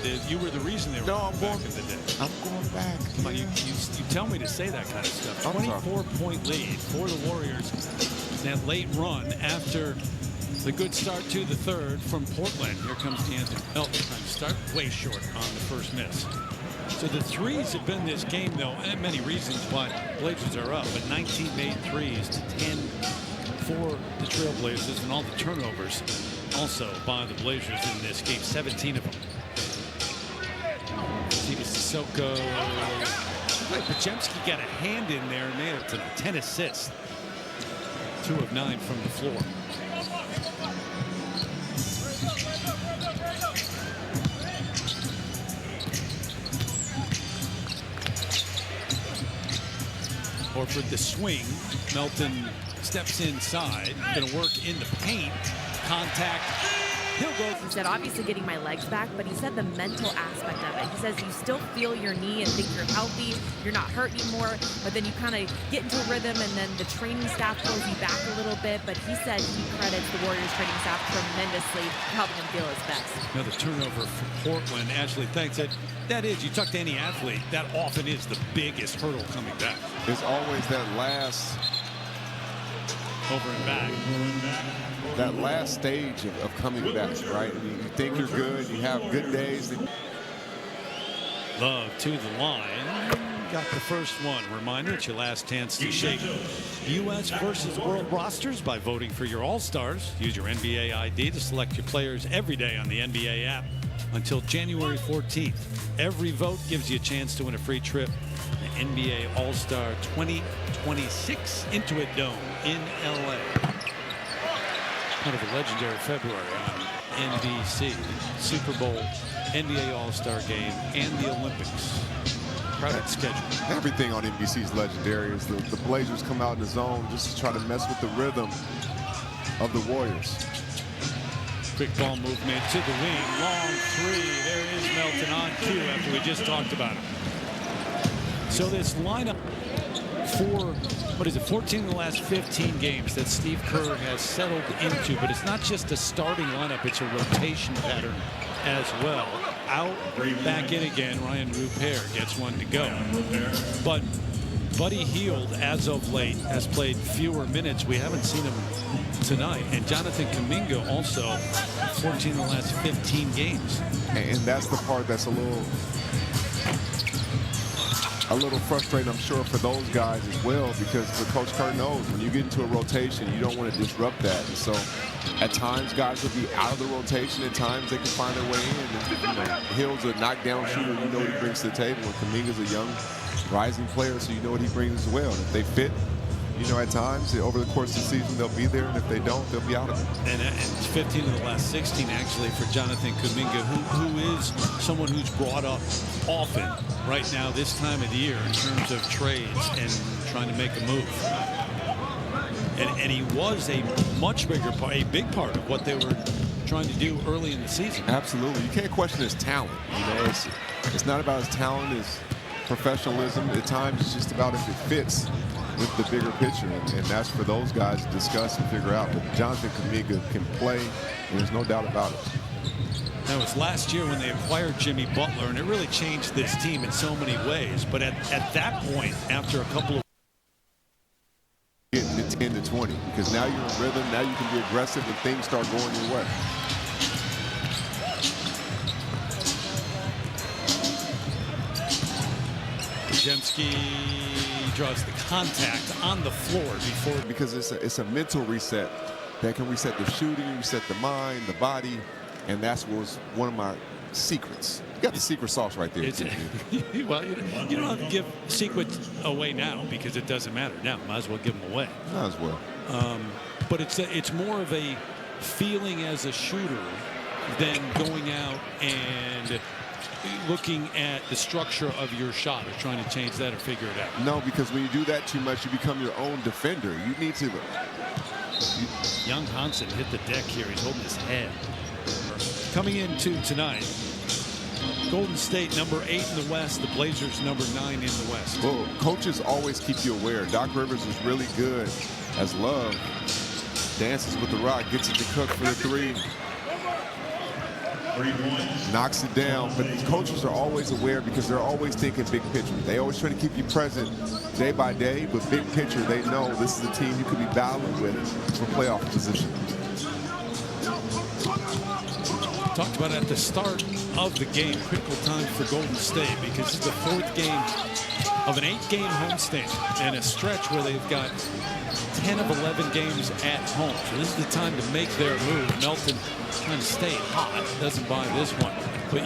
that. You were the reason they were back in the day. I'm going back. Come on, you tell me to say that kind of stuff. 24-point lead for the Warriors. That late run after the good start to the third from Portland. Here comes D'Anthony Melton trying to start way short on the first miss. So the threes have been this game, though, and many reasons why Blazers are up, but 19 made threes to 10 for the Trailblazers, and all the turnovers also by the Blazers in this game, 17 of them. Steven Sissoko. Podziemski got a hand in there and made it to 10 assists. 2 of 9 from the floor. Horford the swing. Melton steps inside. Going to work in the paint. Contact. He'll go. He said, obviously getting my legs back, but he said the mental aspect of it. He says you still feel your knee and think you're healthy, you're not hurt anymore, but then you kind of get into a rhythm and then the training staff pulls you back a little bit. But he said he credits the Warriors training staff tremendously for helping him feel his best. Another turnover for Portland. Ashley thanks it. That is, you talk to any athlete, that often is the biggest hurdle coming back. It's always that last over and back. That last stage of coming back, right? You think you're good, you have good days. Love to the line. Got the first one. Reminder, it's your last chance to shape U.S. versus world rosters by voting for your All-Stars. Use your NBA ID to select your players every day on the NBA app until January 14th. Every vote gives you a chance to win a free trip to the NBA All-Star 2026 Intuit Dome in L.A. Kind of a legendary February on NBC. Super Bowl, NBA All-Star Game, and the Olympics. Crowded schedule. Everything on NBC is legendary. As the Blazers come out in the zone just to try to mess with the rhythm of the Warriors. Quick ball movement to the wing. Long three. There is Melton on cue after we just talked about him. So this lineup for, 14 of the last 15 games that Steve Kerr has settled into, but it's not just a starting lineup, it's a rotation pattern as well. Out, back in again. Ryan Rupert gets one to go. But Buddy Hield, as of late, has played fewer minutes. We haven't seen him tonight. And Jonathan Kuminga also 14 of the last 15 games. And that's the part that's a little frustrating, I'm sure, for those guys as well, because Coach Kerr knows when you get into a rotation, you don't want to disrupt that. And so at times guys will be out of the rotation. At times they can find their way in. And, Hill's a knockdown shooter. You know what he brings to the table. And Kuminga's a young, rising player, so you know what he brings as well. And if they fit, at times over the course of the season, they'll be there. And if they don't, they'll be out of it. And it's 15 of the last 16, actually, for Jonathan Kuminga, who is someone who's brought up often right now this time of the year in terms of trades and trying to make a move. And he was a much bigger part, a big part of what they were trying to do early in the season. Absolutely. You can't question his talent. It's not about his talent, his professionalism. At times, it's just about if it fits with the bigger picture, and that's for those guys to discuss and figure out. But Jonathan Kuminga can play, and there's no doubt about it. That was last year when they acquired Jimmy Butler, and it really changed this team in so many ways. But at that point, after a couple of getting to 10 to 20, because now you're in rhythm, now you can be aggressive, and things start going your way. Podziemski draws the contact on the floor before. Because it's a mental reset that can reset the shooting, reset the mind, the body, and that's was one of my secrets. You got the secret sauce right there. Well, you don't have to give secrets away now because it doesn't matter now. Might as well give them away. Might as well. But it's more of a feeling as a shooter than going out and looking at the structure of your shot or trying to change that or figure it out. No, because when you do that too much, you become your own defender. You need to. Young Hansen hit the deck here. He's holding his head. Coming into tonight, Golden State number 8 in the West, the Blazers number 9 in the West. Well, coaches always keep you aware. Doc Rivers is really good as Love dances with the rock, gets it to Cook for the three. knocks it down. But coaches are always aware because they're always thinking big picture. They always try to keep you present day by day, but big picture, they know this is a team you could be battling with for playoff position. Talked about it at the start of the game, critical time for Golden State because it's the 4th game of an 8-game homestand and a stretch where they've got 10 of 11 games at home. So this is the time to make their move. Melton trying to stay hot, doesn't buy this one. But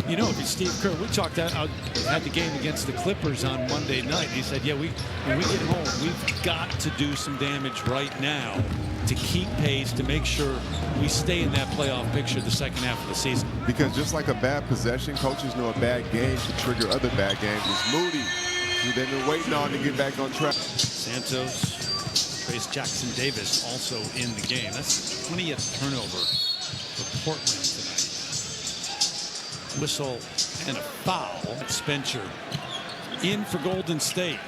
you know, if you're Steve Kerr, we talked had the game against the Clippers on Monday night. He said, yeah, when we get home, we've got to do some damage right now to keep pace, to make sure we stay in that playoff picture the second half of the season. Because just like a bad possession, coaches know a bad game can trigger other bad games. It's Moody, who they've been waiting on to get back on track. Santos, Trace Jackson Davis also in the game. That's the 20th turnover for Portland tonight. Whistle and a foul. Spencer in for Golden State,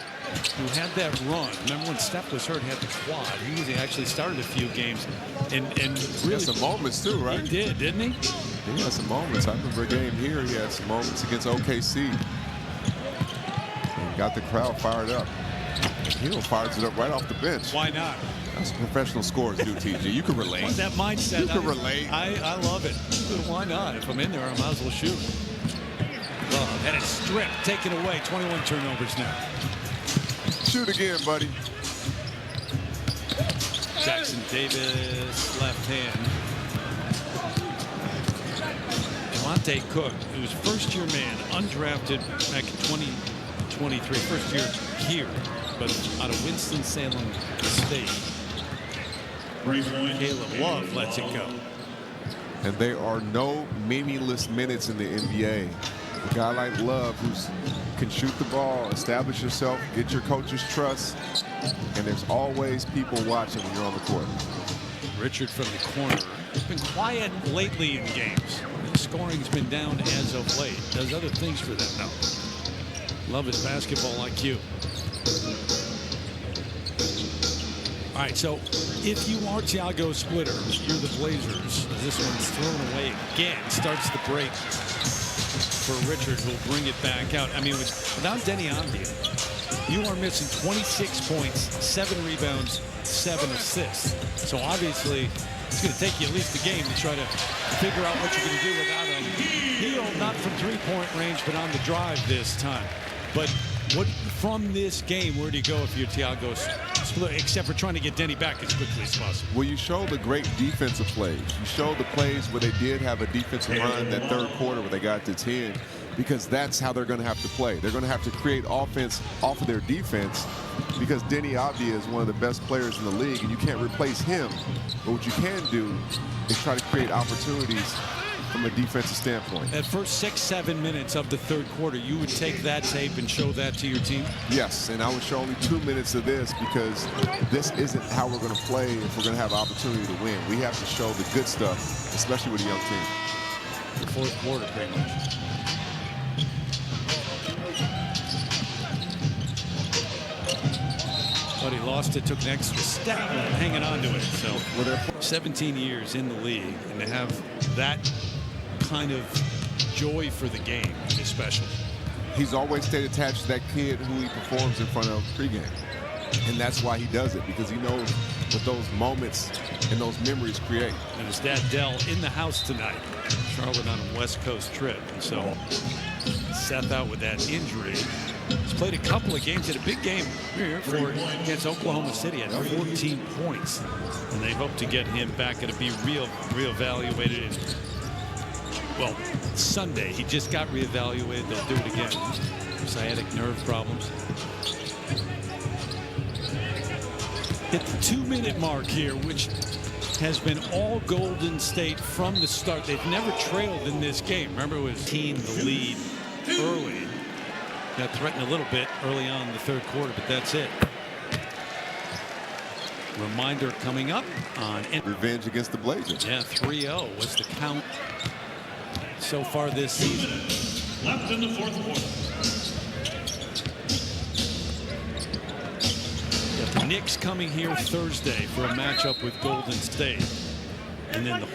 who had that run. Remember when Steph was hurt, had the quad. He actually started a few games and really had some moments too, right? He did, didn't he? He had some moments. I remember a game here. He had some moments against OKC. And got the crowd fired up. Hill fires it up right off the bench. Why not? That's what professional scorers do, TJ. You can relate. Well, that mindset. You can relate. I love it. Why not? If I'm in there, I might as well shoot. Love. And it's stripped, taken away. 21 turnovers now. Shoot again, buddy. Jackson Davis, left hand. Devontae Cook, who's first-year man, undrafted back in 2023. First year here, but out of Winston-Salem State. Caleb Love lets it go. And there are no meaningless minutes in the NBA. A guy like Love who can shoot the ball, establish yourself, get your coach's trust, and there's always people watching when you're on the court. Richard from the corner. It's been quiet lately in games. The scoring's been down as of late. Does other things for them now. Love his basketball IQ. All right, so if you are Thiago Splitter, you're the Blazers. This one's thrown away again. Starts the break for Richard, who'll bring it back out. I mean, without Deni Avdija, you are missing 26 points, 7 rebounds, 7 assists. So obviously, it's going to take you at least a game to try to figure out what you're going to do without him. Hill, not from three-point range, but on the drive this time. But what from this game, where do you go if you're Thiago Splitter, except for trying to get Deni back as quickly as possible? Well, you show the great defensive plays. You show the plays where they did have a defensive run that third quarter where they got to 10, because that's how they're going to have to play. They're going to have to create offense off of their defense, because Deni Avdija is one of the best players in the league, and you can't replace him. But what you can do is try to create opportunities from a defensive standpoint. That first 6-7 minutes of the third quarter, you would take that tape and show that to your team? Yes, and I would show only 2 minutes of this, because this isn't how we're going to play if we're going to have an opportunity to win. We have to show the good stuff, especially with a young team. The fourth quarter, pretty much. But he lost it, took an extra step, hanging on to it. So 17 years in the league, and to have that kind of joy for the game is special. He's always stayed attached to that kid who he performs in front of pregame. And that's why he does it, because he knows what those moments and those memories create. And his dad, Dell, in the house tonight. Charlotte on a West Coast trip. And so Seth out with that injury. He's played a couple of games, had a big game here against Oklahoma City at 14 points. And they hope to get him back and to be reevaluated. Well, Sunday, he just got reevaluated. They'll do it again. Sciatic nerve problems. Hit the 2-minute mark here, which has been all Golden State from the start. They've never trailed in this game. Remember, it was team the lead early. Got threatened a little bit early on in the third quarter, but that's it. Reminder coming up on revenge against the Blazers. Yeah, 3-0 was the count so far this season. Left in the fourth quarter. Got the Knicks coming here Thursday for a matchup with Golden State. And then the